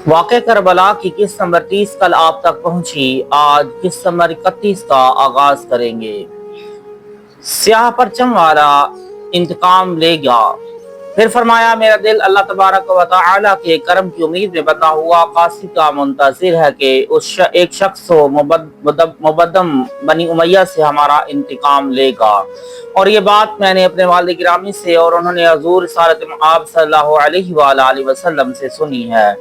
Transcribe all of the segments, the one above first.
واقع کربلا کی قسط نمبر 30 کل آپ تک پہنچی، آج قسط نمبر 31 کا آغاز کریں گے۔ سیاہ پرچم والا انتقام لے گا۔ پھر فرمایا میرا دل اللہ تبارک و تعالی کے کرم کی امید میں بندھا ہوا قاصد کا منتظر ہے کہ ایک شخص مبدم بنی امیہ سے ہمارا انتقام لے گا۔ اور یہ بات میں نے اپنے والد گرامی سے اور انہوں نے حضور رسالت مآب صلی اللہ علیہ وآلہ وسلم سے سنی ہے۔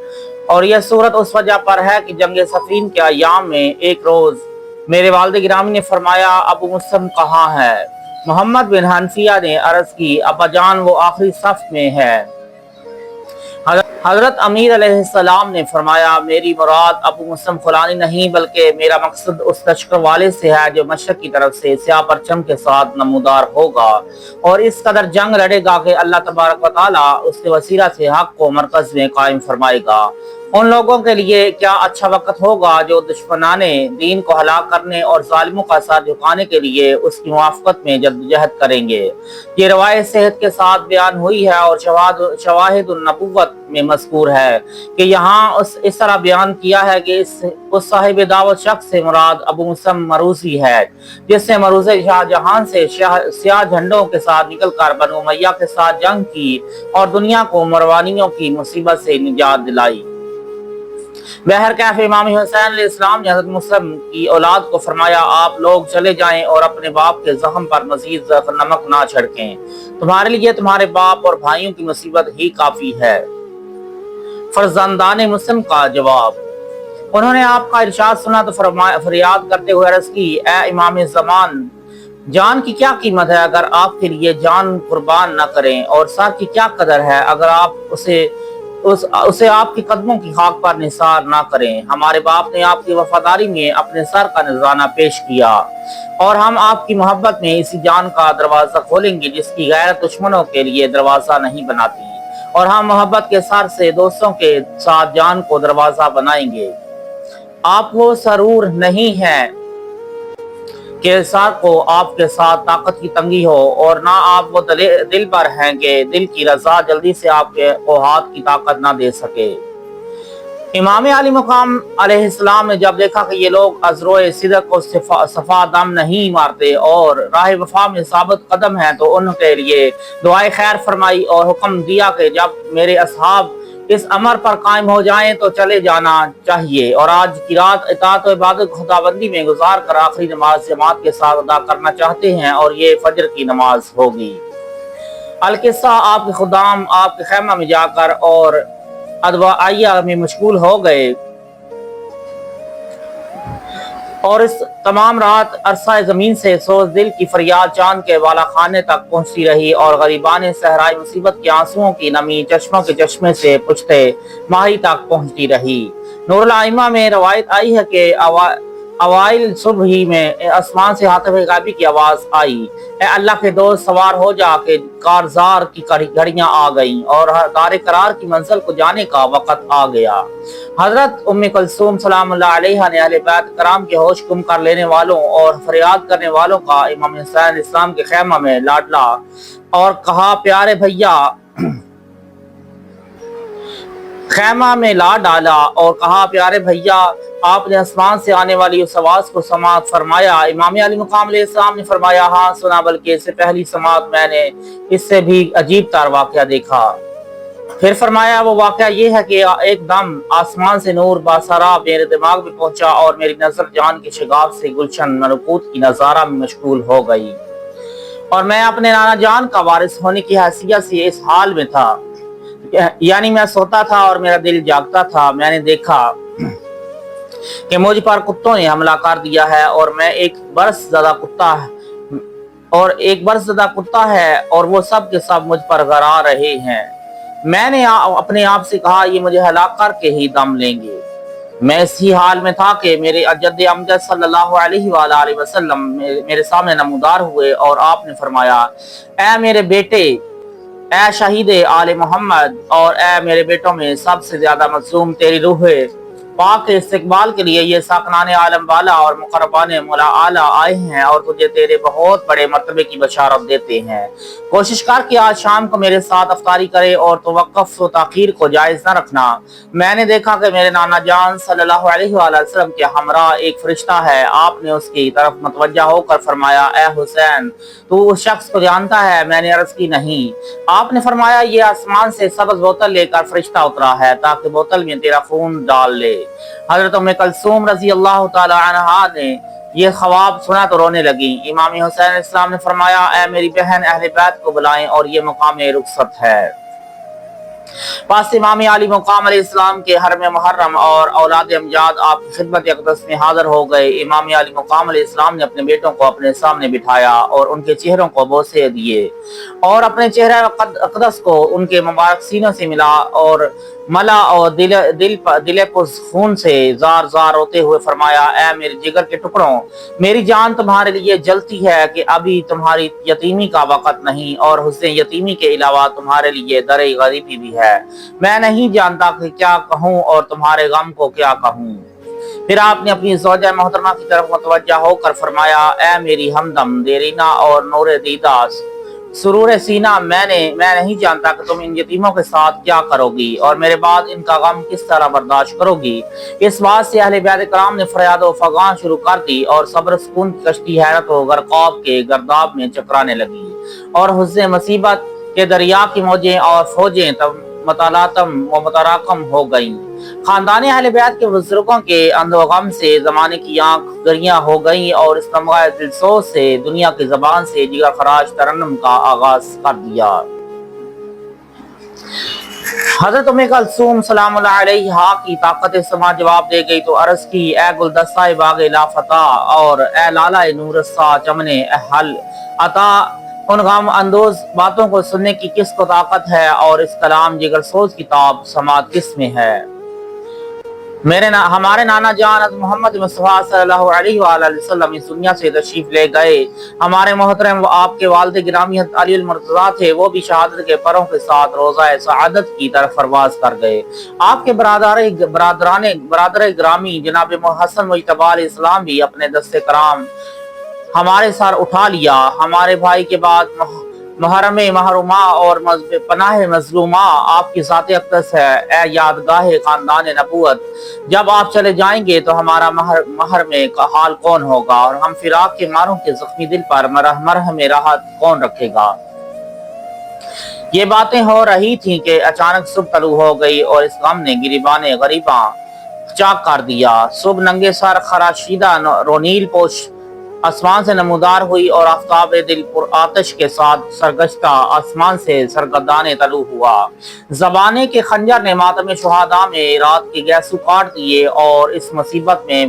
اور یہ صورت اس وجہ پر ہے کہ جنگ صفین کے ایام میں ایک روز میرے والد گرامی نے فرمایا ابو مسلم کہاں ہے؟ محمد بن حنفیہ نے عرض کی ابا جان وہ آخری صف میں ہے۔ حضرت امیر علیہ السلام نے فرمایا میری مراد ابو مسلم فلانی نہیں بلکہ میرا مقصد اس لشکر والے سے ہے جو مشرق کی طرف سے سیاہ پرچم کے ساتھ نمودار ہوگا اور اس قدر جنگ لڑے گا کہ اللہ تبارک و تعالی اس کے وسیلہ سے حق کو مرکز میں قائم فرمائے گا۔ ان لوگوں کے لیے کیا اچھا وقت ہوگا جو دشمنان دین کو ہلاک کرنے اور ظالموں کا سر جھکانے کے لیے اس کی موافقت میں جدوجہد کریں گے۔ یہ روایت صحت کے ساتھ بیان ہوئی ہے اور شواہد النبوت میں مذکور ہے کہ یہاں اس طرح بیان کیا ہے کہ اس صاحب دعوت شخص سے مراد ابو مسلم مروزی ہے جس نے مروز شاہ جہان سے سیاہ جھنڈوں کے ساتھ نکل کر بنو امیہ کے ساتھ جنگ کی اور دنیا کو مروانیوں کی مصیبت سے نجات دلائی۔ بہرکیف امام حسین علیہ السلام نے حضرت مسلم کی اولاد کو فرمایا آپ لوگ چلے جائیں اور اپنے باپ کے زخم پر مزید نمک نہ چھڑکیں، تمہارے لیے تمہارے باپ اور بھائیوں کی مصیبت ہی کافی ہے۔ فرزندان مسلم کا جواب۔ انہوں نے آپ کا ارشاد سنا تو فریاد کرتے ہوئے عرض کی اے امام زمان، جان کی کیا قیمت ہے اگر آپ کے لیے جان قربان نہ کریں، اور سر کی کیا قدر ہے اگر آپ اسے آپ کے قدموں کی خاک پر نثار نہ کریں۔ ہمارے باپ نے آپ کی وفاداری میں اپنے سر کا نذرانہ پیش کیا اور ہم آپ کی محبت میں اسی جان کا دروازہ کھولیں گے جس کی غیرت دشمنوں کے لیے دروازہ نہیں بناتی، اور ہم محبت کے سر سے دوستوں کے ساتھ جان کو دروازہ بنائیں گے۔ آپ وہ سرور نہیں ہیں کہ سر کو آپ کے ساتھ طاقت کی تنگی ہو، اور نہ آپ وہ دل پر ہیں کہ دل کی رضا جلدی سے آپ کو ہاتھ کی طاقت نہ دے سکے۔ امام علی مقام علیہ السلام نے جب دیکھا کہ یہ لوگ ازروئے صدق کو صفا دم نہیں مارتے اور راہ وفا میں ثابت قدم ہیں تو ان کے لیے دعائے خیر فرمائی اور حکم دیا کہ جب میرے اصحاب اس امر پر قائم ہو جائیں تو چلے جانا چاہیے، اور آج کی رات اطاعت و عبادت خداوندی میں گزار کر آخری نماز جماعت کے ساتھ ادا کرنا چاہتے ہیں، اور یہ فجر کی نماز ہوگی۔ القصہ آپ کے خدام آپ کے خیمہ میں جا کر اور ادوائیہ میں مشغول ہو گئے اور اس تمام رات عرصہ زمین سے سوز دل کی فریاد چاند کے والا خانے تک پہنچتی رہی اور غریبان صحرائی مصیبت کے آنسوؤں کی نمی چشموں کے چشمے سے پچھتے ماہی تک پہنچتی رہی۔ نور الائمہ میں روایت آئی ہے کہ اوائل صبح ہی میں آسمان سے ہاتف غیبی کی آواز آئی اے اللہ کے دوست سوار ہو جا کہ کارزار کی گھڑیاں آ گئیں اور دار قرار کی منزل کو جانے کا وقت آ گیا۔ حضرت ام کلثوم سلام اللہ علیہا نے اہل بیت کرام کے ہوش گم کر لینے والوں اور فریاد کرنے والوں کا امام حسین اسلام کے خیمہ میں لاڈلا اور کہا پیارے بھیا خیمہ میں لا ڈالا اور کہا پیارے بھیا آپ نے آسمان سے آنے والی اس آواز کو سماعت فرمایا؟ امام علی مقام علیہ السلام نے فرمایا ہاں سنا، بلکہ اس سے پہلی سماعت میں نے اس سے بھی عجیب تر واقعہ دیکھا۔ پھر فرمایا وہ واقعہ یہ ہے کہ ایک دم آسمان سے نور باسراب میرے دماغ میں پہنچا اور میری نظر جان کے شگاف سے گلشن ملکوت کی نظارہ میں مشغول ہو گئی، اور میں اپنے نانا جان کا وارث ہونے کی حیثیت سے اس حال میں تھا، یعنی میں سوتا تھا اور میرا دل جاگتا تھا۔ میں نے دیکھا کہ مجھ پر کتوں نے حملہ کر دیا ہے اور میں ایک برس زدہ کتا ہے اور وہ سب کے سب مجھ پر غرا رہے ہیں۔ میں نے اپنے آپ سے کہا یہ مجھے ہلاک کر کے ہی دم لیں گے۔ میں اسی حال میں تھا کہ میرے جد امجد صلی اللہ علیہ وآلہ وسلم میرے سامنے نمودار ہوئے اور آپ نے فرمایا اے میرے بیٹے، اے شہید آل محمد، اور اے میرے بیٹوں میں سب سے زیادہ مظلوم تیری روح پاک کے استقبال کے لیے یہ ساکنان عالم والا اور مقربان مولا اعلیٰ آئے ہیں اور تجھے تیرے بہت بڑے مرتبے کی بشارت دیتے ہیں۔ کوشش کر کہ آج شام کو میرے ساتھ افطاری کرے اور توقف و تاخیر کو جائز نہ رکھنا۔ میں نے دیکھا کہ میرے نانا جان صلی اللہ علیہ وآلہ وسلم کے ہمراہ ایک فرشتہ ہے۔ آپ نے اس کی طرف متوجہ ہو کر فرمایا، اے حسین، تو اس شخص کو جانتا ہے؟ میں نے عرض کی، نہیں۔ آپ نے فرمایا، یہ آسمان سے سبز بوتل لے کر فرشتہ اترا ہے تاکہ بوتل میں تیرا خون ڈال لے۔ حضرت ام کلثوم رضی اللہ تعالی عنہا نے یہ خواب سنا تو رونے لگی۔ امام حسین علیہ السلام نے فرمایا، اے میری بہن، اہل بیت کو بلائیں اور یہ مقام رخصت ہے۔ پاس امام علی مقام علیہ السلام کے حرم محرم اور اولاد امجاد آپ کی خدمت اقدس میں حاضر ہو گئے۔ امام علی مقام علیہ السلام نے اپنے بیٹوں کو اپنے سامنے بٹھایا اور ان کے چہروں کو بوسے دیے اور اپنے چہرہ اقدس کو ان کے مبارک سینوں سے ملا اور ملا اور دل پر خون سے زار زار روتے ہوئے فرمایا، اے میرے جگر کے ٹکڑوں، میری جان تمہارے لیے جلتی ہے کہ ابھی تمہاری یتیمی کا وقت نہیں اور حسن یتیمی کے علاوہ تمہارے لیے در غریبی بھی ہے۔ میں نہیں جانتا کہ کیا کہوں اور تمہارے غم کو کیا کہوں۔ پھر آپ نے اپنی زوجہ محترمہ کی طرف متوجہ ہو کر فرمایا، اے میری ہمدم دیرینہ اور نور دیدہ سرور سینہ، میں نہیں جانتا کہ تم ان یتیموں کے ساتھ کیا کرو گی اور میرے بعد ان کا غم کس طرح برداشت کرو گی۔ اس بات سے اہل بیت کرام نے فریاد و فغان شروع کر دی اور صبر سکون کی کشتی حیرت و غرقاب کے گرداب میں چکرانے لگی اور حزن مصیبت کے دریا کی موجیں اور فوجیں متلاطم و متراکم ہو گئیں۔ خاندان اہل بیت کے بزرگوں کے اندو غم سے زمانے کی آنکھ گریاں ہو گئیں اور اس نمغہ دلسوز سے دنیا کی زبان سے جگر خراش ترنم کا آغاز کر دیا۔ حضرت ام کلثوم سلام اللہ علیہا کی طاقت سما جواب دے گئی تو عرض کی، اے گلدستہ باغ لافتہ اور اے لالہ نورسا چمن اہل عطا، ان غم اندوز باتوں کو سننے کی کس کو طاقت ہے اور اس کلام جگر سوز کتاب سماعت کس میں ہے؟ ہمارے نانا جان حضرت محمد مصطفیٰ صلی اللہ علیہ وآلہ وسلم اس دنیا سے تشریف لے گئے۔ ہمارے محترم آپ کے والد گرامی حضرت علی المرتضیٰ تھے، وہ بھی شہادت کے پروں کے ساتھ روضہ سعادت کی طرف پرواز کر گئے۔ آپ کے برادر گرامی جناب حسن مجتبی علیہ السلام بھی اپنے دست کرام ہمارے سر اٹھا لیا۔ ہمارے بھائی کے بعد محرم محرومہ اور پناہ مظلومہ آپ کی ذات اقدس ہے۔ اے یادگاہ خاندان نبوت، جب آپ چلے جائیں گے تو ہمارا محرم کا حال کون ہوگا اور ہم فراق کے ماروں کے زخمی دل پر مرہم راحت کون رکھے گا؟ یہ باتیں ہو رہی تھیں کہ اچانک صبح طلوع ہو گئی اور اس غم نے گریبان غریباں چاک کر دیا۔ صبح ننگے سر خراشیدہ رونیل پوش آسمان سے نمودار ہوئی اور آفتاب دل پر آتش کے ساتھ سرگشتہ آسمان سے سرگردان طلوع ہوا۔ زبانے کے خنجر نے ماتم شہداء میں رات کے گیسو کاٹ دیے اور اس مصیبت میں